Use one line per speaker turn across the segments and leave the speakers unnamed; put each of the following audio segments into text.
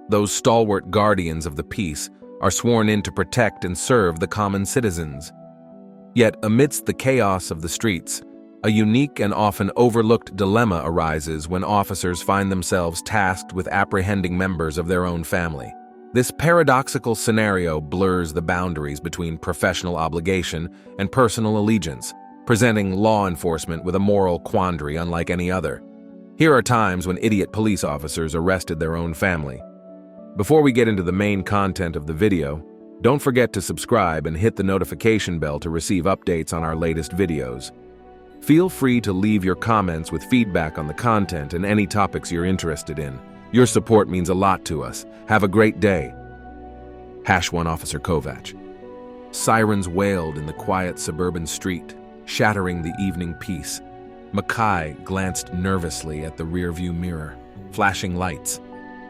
Those stalwart guardians of the peace are sworn in to protect and serve the common citizens. Yet, amidst the chaos of the streets, a unique and often overlooked dilemma arises when officers find themselves tasked with apprehending members of their own family. This paradoxical scenario blurs the boundaries between professional obligation and personal allegiance, presenting law enforcement with a moral quandary unlike any other. Here are times when idiot police officers arrested their own family. Before we get into the main content of the video, don't forget to subscribe and hit the notification bell to receive updates on our latest videos. Feel free to leave your comments with feedback on the content and any topics you're interested in. Your support means a lot to us. Have a great day. #1 Officer Kovac. Sirens wailed in the quiet suburban street, shattering the evening peace. Mackay glanced nervously at the rearview mirror, flashing lights.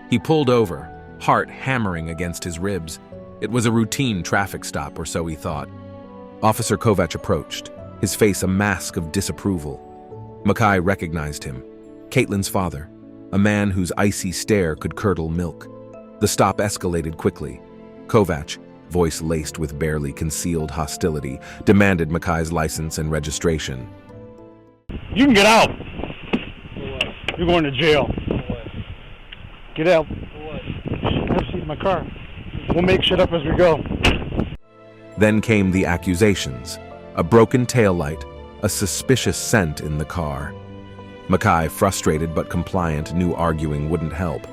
He pulled over, heart hammering against his ribs. It was a routine traffic stop, or so he thought. Officer Kovac approached, his face a mask of disapproval. Mackay recognized him, Caitlin's father, a man whose icy stare could curdle milk. The stop escalated quickly. Kovac, voice laced with barely concealed hostility, demanded Mackay's license and registration.
You can get out. You're going to jail. Get out. Have a seat in my car. We'll make shit up as we go.
Then came the accusations. A broken taillight, a suspicious scent in the car. Mackay, frustrated but compliant, knew arguing wouldn't help.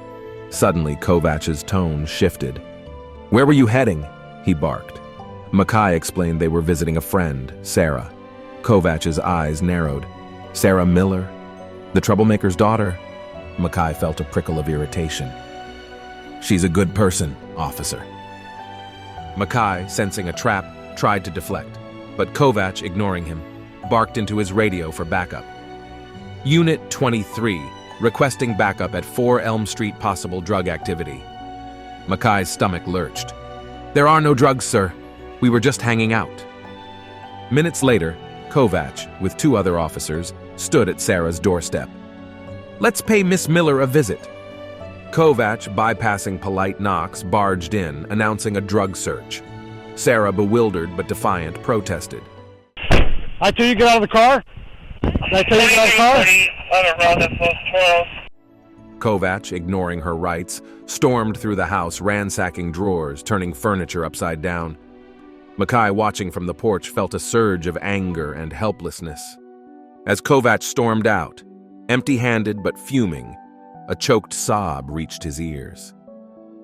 Suddenly, Kovac's tone shifted. "Where were you heading?" he barked. Mackay explained they were visiting a friend, Sarah. Kovac's eyes narrowed. Sarah Miller? The troublemaker's daughter? Mackay felt a prickle of irritation. "She's a good person, officer." Mackay, sensing a trap, tried to deflect, but Kovac, ignoring him, barked into his radio for backup. Unit 23, requesting backup at 4 Elm Street, possible drug activity. Mackay's stomach lurched. "There are no drugs, sir. We were just hanging out." Minutes later, Kovac, with 2 other officers, stood at Sarah's doorstep. "Let's pay Miss Miller a visit." Kovac, bypassing polite knocks, barged in, announcing a drug search. Sarah, bewildered but defiant, protested.
I tell you get out of the car? Did I tell you get out of the car?
Kovac, ignoring her rights, stormed through the house, ransacking drawers, turning furniture upside down. Mackay, watching from the porch, felt a surge of anger and helplessness. As Kovac stormed out, empty-handed but fuming, a choked sob reached his ears.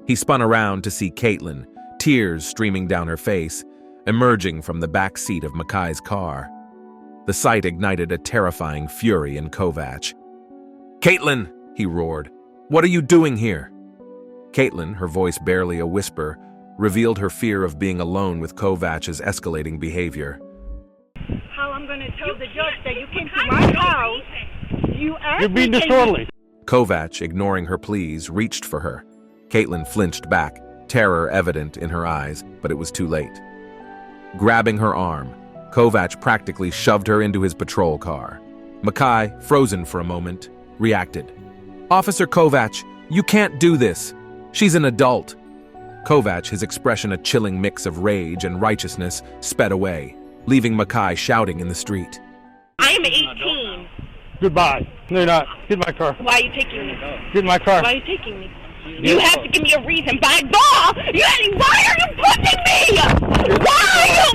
He spun around to see Caitlin, tears streaming down her face, emerging from the back seat of Mackay's car. The sight ignited a terrifying fury in Kovac. "Caitlin!" he roared. "What are you doing here?" Caitlin, her voice barely a whisper, revealed her fear of being alone with Kovac's escalating behavior.
How I'm going to tell the judge that you came to my house,
You're being disorderly.
Kovac, ignoring her pleas, reached for her. Caitlin flinched back, terror evident in her eyes, but it was too late. Grabbing her arm, Kovac practically shoved her into his patrol car. Mackay, frozen for a moment, reacted. "Officer Kovac, you can't do this. She's an adult." Kovac, his expression a chilling mix of rage and righteousness, sped away, leaving Mackay shouting in the street.
I am 18.
Goodbye. No, you're not. Get in my car.
Why are you taking me?
Get in my car.
Why are you taking me? You have to give me a reason. By law, why are you pushing me? Why are you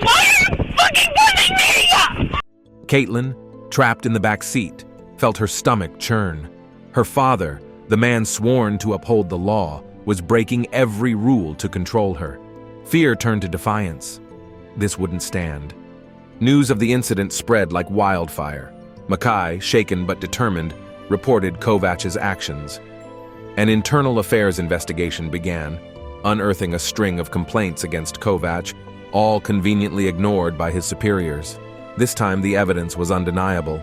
fucking pushing me?
Caitlin, trapped in the back seat, felt her stomach churn. Her father, the man sworn to uphold the law, was breaking every rule to control her. Fear turned to defiance. This wouldn't stand. News of the incident spread like wildfire. Mackay, shaken but determined, reported Kovac's actions. An internal affairs investigation began, unearthing a string of complaints against Kovac, all conveniently ignored by his superiors. This time the evidence was undeniable.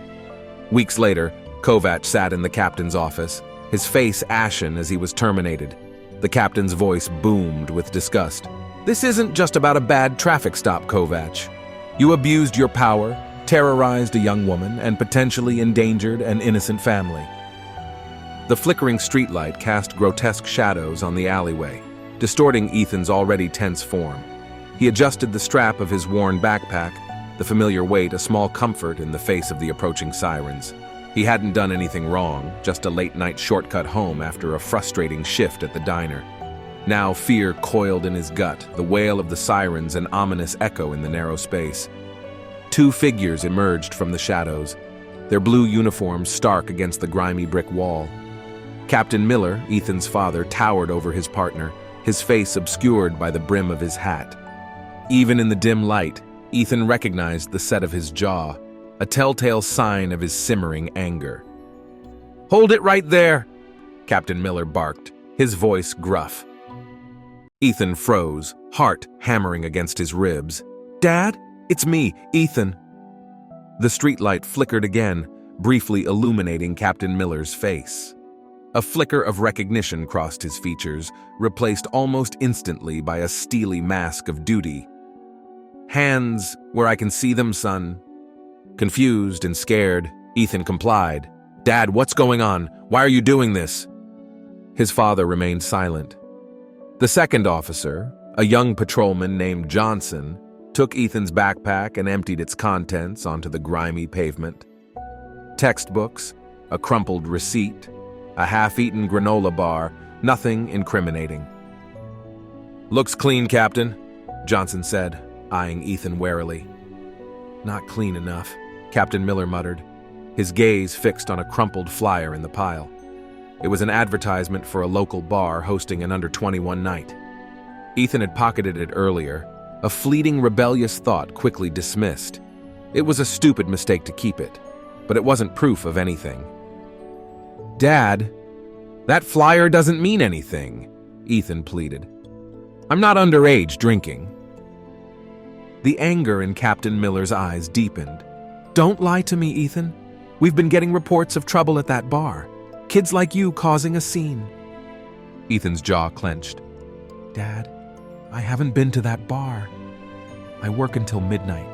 Weeks later, Kovac sat in the captain's office, his face ashen as he was terminated. The captain's voice boomed with disgust. "This isn't just about a bad traffic stop, Kovac. You abused your power, terrorized a young woman, and potentially endangered an innocent family." The flickering streetlight cast grotesque shadows on the alleyway, distorting Ethan's already tense form. He adjusted the strap of his worn backpack, the familiar weight a small comfort in the face of the approaching sirens. He hadn't done anything wrong, just a late-night shortcut home after a frustrating shift at the diner. Now fear coiled in his gut, the wail of the sirens an ominous echo in the narrow space. Two figures emerged from the shadows, their blue uniforms stark against the grimy brick wall. Captain Miller, Ethan's father, towered over his partner, his face obscured by the brim of his hat. Even in the dim light, Ethan recognized the set of his jaw, a telltale sign of his simmering anger. "Hold it right there!" Captain Miller barked, his voice gruff. Ethan froze, heart hammering against his ribs. "Dad? It's me, Ethan." The streetlight flickered again, briefly illuminating Captain Miller's face. A flicker of recognition crossed his features, replaced almost instantly by a steely mask of duty. "Hands where I can see them, son." Confused and scared, Ethan complied. "Dad, what's going on? Why are you doing this?" His father remained silent. The second officer, a young patrolman named Johnson, took Ethan's backpack and emptied its contents onto the grimy pavement. Textbooks, a crumpled receipt, a half-eaten granola bar, nothing incriminating. "Looks clean, Captain," Johnson said, eyeing Ethan warily. "Not clean enough," Captain Miller muttered, his gaze fixed on a crumpled flyer in the pile. It was an advertisement for a local bar hosting an under-21 night. Ethan had pocketed it earlier, a fleeting rebellious thought quickly dismissed. It was a stupid mistake to keep it, but it wasn't proof of anything. "Dad, that flyer doesn't mean anything," Ethan pleaded. "I'm not underage drinking." The anger in Captain Miller's eyes deepened. "Don't lie to me, Ethan. We've been getting reports of trouble at that bar. Kids like you causing a scene." Ethan's jaw clenched. "Dad, I haven't been to that bar. I work until midnight,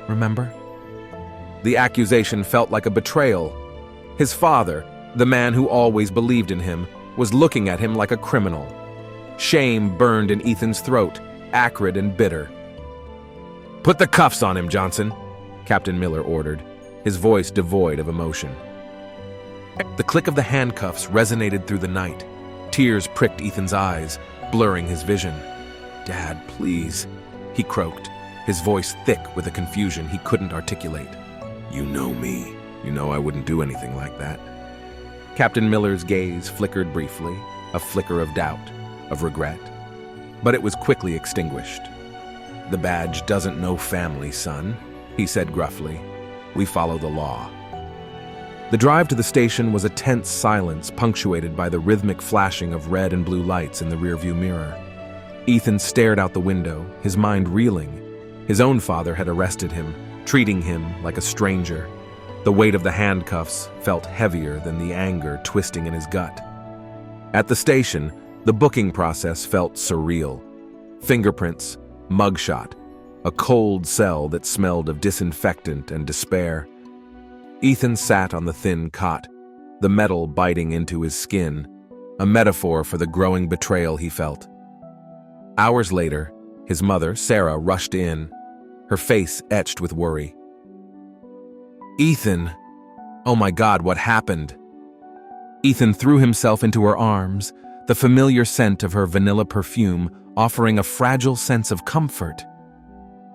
remember?" The accusation felt like a betrayal. His father, the man who always believed in him, was looking at him like a criminal. Shame burned in Ethan's throat, acrid and bitter. "Put the cuffs on him, Johnson," Captain Miller ordered, his voice devoid of emotion. The click of the handcuffs resonated through the night. Tears pricked Ethan's eyes, blurring his vision. "Dad, please," he croaked, his voice thick with a confusion he couldn't articulate. "You know me. You know I wouldn't do anything like that." Captain Miller's gaze flickered briefly, a flicker of doubt, of regret. But it was quickly extinguished. "The badge doesn't know family, son," he said gruffly. "We follow the law." The drive to the station was a tense silence punctuated by the rhythmic flashing of red and blue lights in the rearview mirror. Ethan stared out the window, his mind reeling. His own father had arrested him, treating him like a stranger. The weight of the handcuffs felt heavier than the anger twisting in his gut. At the station, the booking process felt surreal. Fingerprints, mugshot, a cold cell that smelled of disinfectant and despair. Ethan sat on the thin cot, the metal biting into his skin, a metaphor for the growing betrayal he felt. Hours later, his mother, Sarah, rushed in, her face etched with worry. "Ethan! Oh my God, what happened?" Ethan threw himself into her arms, the familiar scent of her vanilla perfume offering a fragile sense of comfort.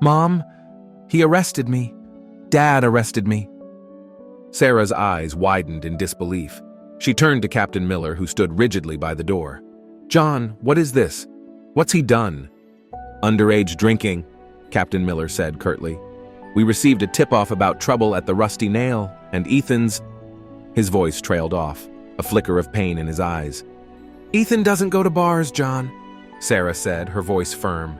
"Mom, he arrested me. Dad arrested me." Sarah's eyes widened in disbelief. She turned to Captain Miller, who stood rigidly by the door. "John, what is this? What's he done?" "Underage drinking," Captain Miller said curtly. "We received a tip-off about trouble at the Rusty Nail, and Ethan's—" His voice trailed off, a flicker of pain in his eyes. "Ethan doesn't go to bars, John," Sarah said, her voice firm.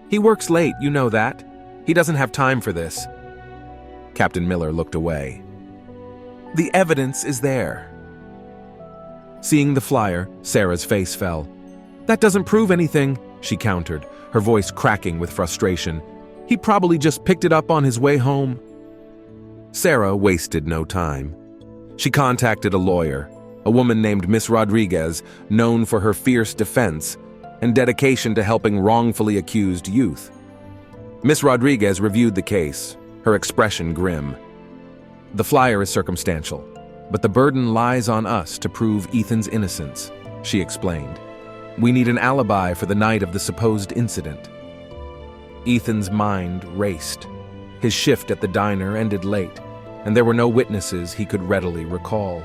"He works late, you know that. He doesn't have time for this." Captain Miller looked away. "The evidence is there." Seeing the flyer, Sarah's face fell. "That doesn't prove anything," she countered, her voice cracking with frustration. "He probably just picked it up on his way home." Sarah wasted no time. She contacted a lawyer a woman named Miss Rodriguez, known for her fierce defense and dedication to helping wrongfully accused youth. Miss Rodriguez reviewed the case, her expression grim. "The flyer is circumstantial, but the burden lies on us to prove Ethan's innocence," she explained. "We need an alibi for the night of the supposed incident." Ethan's mind raced. His shift at the diner ended late, and there were no witnesses he could readily recall.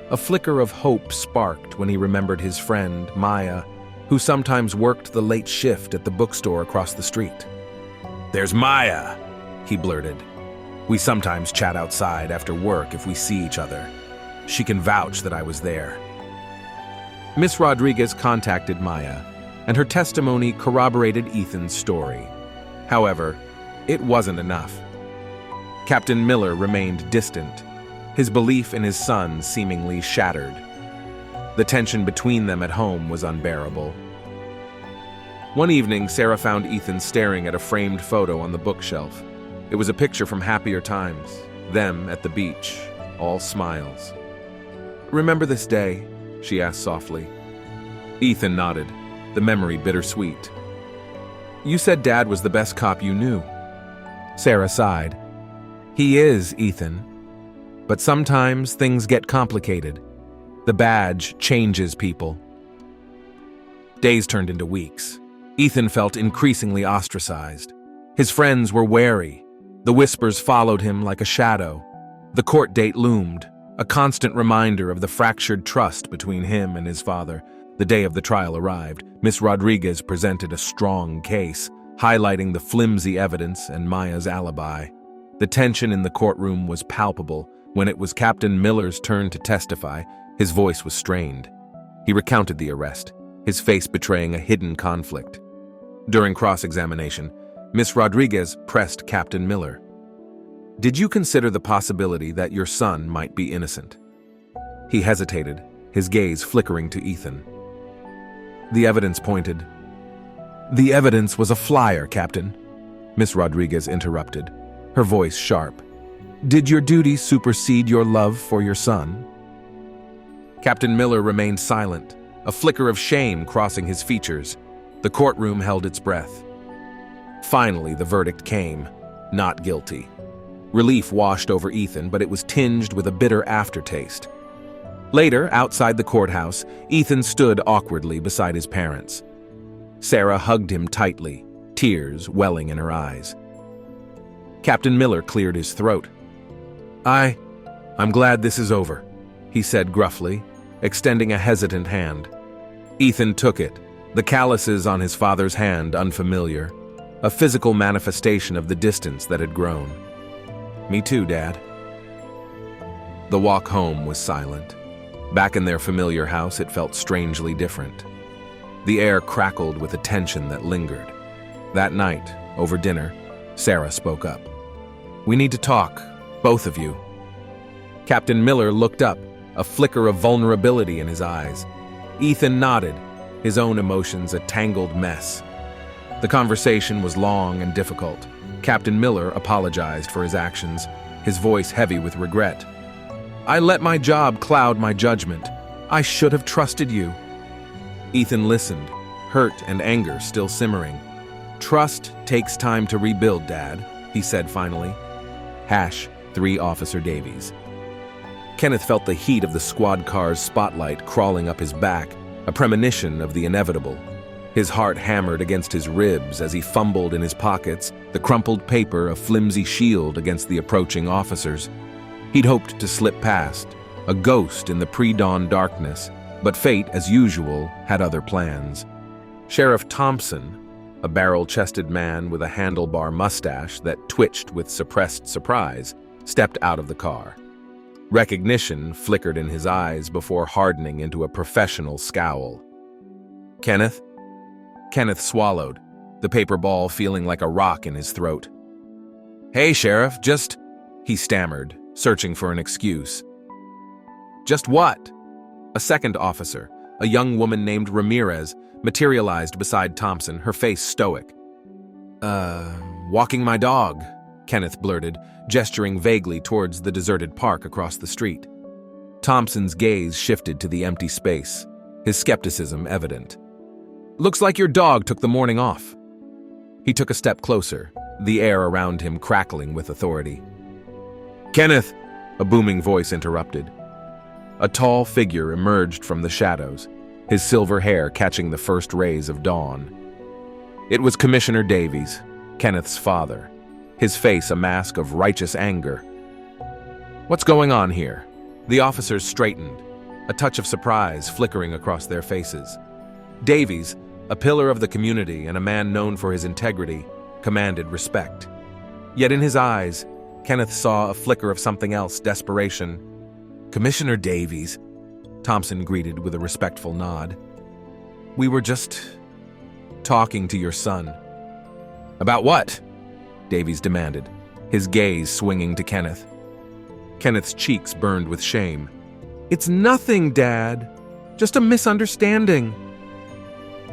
A flicker of hope sparked when he remembered his friend, Maya, who sometimes worked the late shift at the bookstore across the street. "There's Maya," he blurted. "We sometimes chat outside after work if we see each other. She can vouch that I was there." Miss Rodriguez contacted Maya, and her testimony corroborated Ethan's story. However, it wasn't enough. Captain Miller remained distant, his belief in his son seemingly shattered. The tension between them at home was unbearable. One evening, Sarah found Ethan staring at a framed photo on the bookshelf. It was a picture from happier times, them at the beach, all smiles. "Remember this day?" she asked softly. Ethan nodded, the memory bittersweet. "You said Dad was the best cop you knew." Sarah sighed. "He is, Ethan. But sometimes things get complicated. The badge changes people." Days turned into weeks. Ethan felt increasingly ostracized. His friends were wary. The whispers followed him like a shadow. The court date loomed, a constant reminder of the fractured trust between him and his father. The day of the trial arrived. Miss Rodriguez presented a strong case, highlighting the flimsy evidence and Maya's alibi. The tension in the courtroom was palpable. When it was Captain Miller's turn to testify, his voice was strained. He recounted the arrest, his face betraying a hidden conflict. During cross-examination, Miss Rodriguez pressed Captain Miller. "Did you consider the possibility that your son might be innocent?" He hesitated, his gaze flickering to Ethan. The evidence pointed. "The evidence was a flyer, Captain," Miss Rodriguez interrupted, her voice sharp. "Did your duty supersede your love for your son?" Captain Miller remained silent, a flicker of shame crossing his features. The courtroom held its breath. Finally, the verdict came, not guilty. Relief washed over Ethan, but it was tinged with a bitter aftertaste. Later, outside the courthouse, Ethan stood awkwardly beside his parents. Sarah hugged him tightly, tears welling in her eyes. Captain Miller cleared his throat. I'm glad this is over," he said gruffly, extending a hesitant hand. Ethan took it, the calluses on his father's hand unfamiliar, a physical manifestation of the distance that had grown. "Me too, Dad." The walk home was silent. Back in their familiar house, it felt strangely different. The air crackled with a tension that lingered. That night, over dinner, Sarah spoke up. "We need to talk, both of you." Captain Miller looked up, a flicker of vulnerability in his eyes. Ethan nodded, his own emotions a tangled mess. The conversation was long and difficult. Captain Miller apologized for his actions, his voice heavy with regret. "I let my job cloud my judgment. I should have trusted you." Ethan listened, hurt and anger still simmering. "Trust takes time to rebuild, Dad," he said finally. #3 Officer Davies. Kenneth felt the heat of the squad car's spotlight crawling up his back, a premonition of the inevitable. His heart hammered against his ribs as he fumbled in his pockets, the crumpled paper a flimsy shield against the approaching officers. He'd hoped to slip past, a ghost in the pre-dawn darkness, but fate, as usual, had other plans. Sheriff Thompson, a barrel-chested man with a handlebar mustache that twitched with suppressed surprise, stepped out of the car. Recognition flickered in his eyes before hardening into a professional scowl. "Kenneth?" Kenneth swallowed, the paper ball feeling like a rock in his throat. "Hey, Sheriff, just..." he stammered, searching for an excuse. "Just what?" A second officer, a young woman named Ramirez, materialized beside Thompson, her face stoic. Walking my dog," Kenneth blurted, gesturing vaguely towards the deserted park across the street. Thompson's gaze shifted to the empty space, his skepticism evident. "Looks like your dog took the morning off." He took a step closer, the air around him crackling with authority. "Kenneth!" a booming voice interrupted. A tall figure emerged from the shadows, his silver hair catching the first rays of dawn. It was Commissioner Davies, Kenneth's father, his face a mask of righteous anger. "What's going on here?" The officers straightened, a touch of surprise flickering across their faces. Davies, a pillar of the community and a man known for his integrity, commanded respect. Yet in his eyes, Kenneth saw a flicker of something else, desperation. "Commissioner Davies," Thompson greeted with a respectful nod. "We were just talking to your son." "About what?" Davies demanded, his gaze swinging to Kenneth. Kenneth's cheeks burned with shame. "It's nothing, Dad. Just a misunderstanding."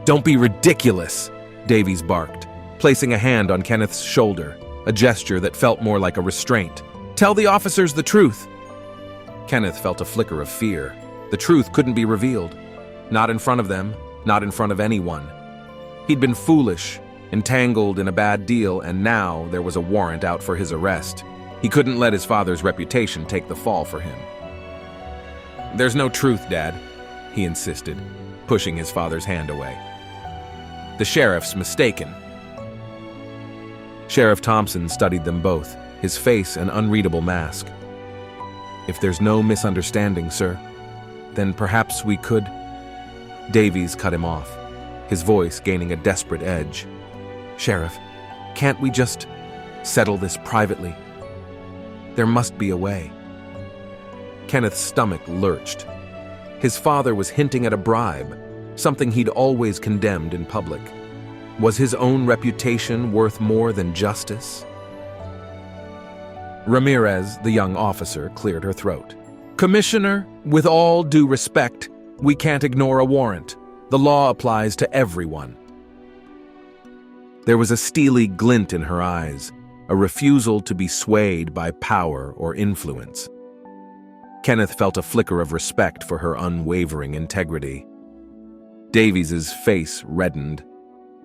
"Don't be ridiculous," Davies barked, placing a hand on Kenneth's shoulder, a gesture that felt more like a restraint. "Tell the officers the truth." Kenneth felt a flicker of fear. The truth couldn't be revealed. Not in front of them, not in front of anyone. He'd been foolish, entangled in a bad deal, and now there was a warrant out for his arrest. He couldn't let his father's reputation take the fall for him. "There's no truth, Dad," he insisted, pushing his father's hand away. "The sheriff's mistaken." Sheriff Thompson studied them both, his face an unreadable mask. "If there's no misunderstanding, sir, then perhaps we could—" Davies cut him off, his voice gaining a desperate edge. "Sheriff, can't we just settle this privately? There must be a way." Kenneth's stomach lurched. His father was hinting at a bribe, something he'd always condemned in public. Was his own reputation worth more than justice? Ramirez, the young officer, cleared her throat. "Commissioner, with all due respect, we can't ignore a warrant. The law applies to everyone." There was a steely glint in her eyes, a refusal to be swayed by power or influence. Kenneth felt a flicker of respect for her unwavering integrity. Davies's face reddened.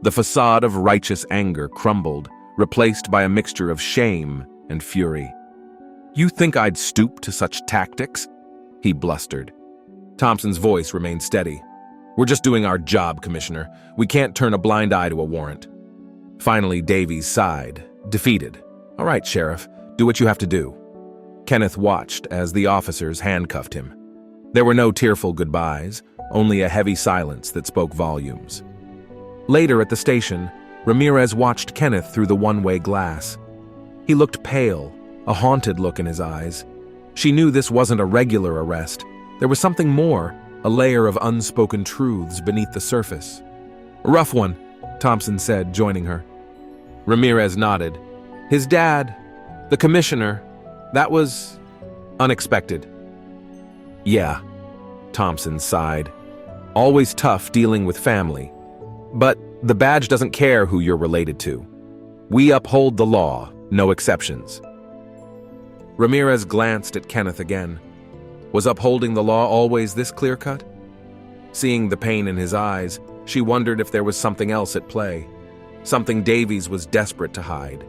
The facade of righteous anger crumbled, replaced by a mixture of shame and fury. "You think I'd stoop to such tactics?" he blustered. Thompson's voice remained steady. "We're just doing our job, Commissioner. We can't turn a blind eye to a warrant." Finally, Davies sighed, defeated. "All right, Sheriff, do what you have to do." Kenneth watched as the officers handcuffed him. There were no tearful goodbyes, only a heavy silence that spoke volumes. Later at the station, Ramirez watched Kenneth through the one-way glass. He looked pale, a haunted look in his eyes. She knew this wasn't a regular arrest. There was something more, a layer of unspoken truths beneath the surface. "A rough one," Thompson said, joining her. Ramirez nodded. "His dad, the commissioner, that was unexpected." "Yeah," Thompson sighed. "Always tough dealing with family. But the badge doesn't care who you're related to. We uphold the law, no exceptions." Ramirez glanced at Kenneth again. Was upholding the law always this clear-cut? Seeing the pain in his eyes, she wondered if there was something else at play, something Davies was desperate to hide.